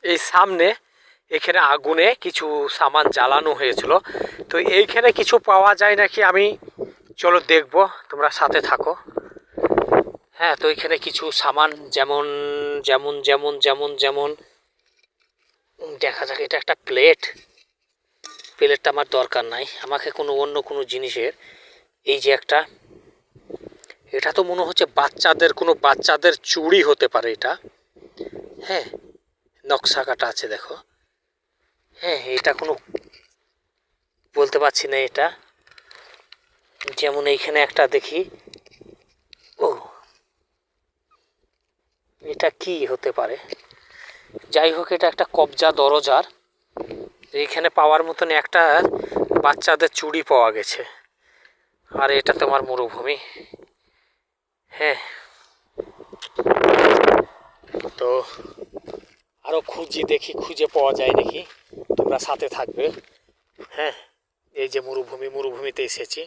এই সামনে এখানে আগুনে কিছু সামান জ্বালানো হয়েছিল, তো এইখানে কিছু পাওয়া যায় নাকি আমি চলো দেখব, তোমরা সাথে থাকো। হ্যাঁ, তো এখানে কিছু সামান যেমন যেমন যেমন যেমন যেমন দেখা যাক, এটা একটা প্লেট। প্লেটটা আমার দরকার নাই, আমাকে কোনো অন্য কোনো জিনিসের। এই যে একটা, এটা তো মনে হচ্ছে বাচ্চাদের, কোনো বাচ্চাদের চুড়ি হতে পারে এটা। হ্যাঁ, নকশা কাটা আছে দেখো। হ্যাঁ, এটা কোনো বলতে পারছি না এটা। যেমন এইখানে একটা দেখি, ও এটা কি হতে পারে। যাই হোক, এটা একটা কবজা দরজার। এইখানে পাওয়ার মতন একটা বাচ্চাদের চুড়ি পাওয়া গেছে। আর এটা তোমার মরুভূমি। হ্যাঁ, তো আরো খুঁজি, দেখি খুঁজে পাওয়া যায় নাকি, তোমরা সাথে থাকবে। হ্যাঁ, এই যে মরুভূমিতে এসেছি।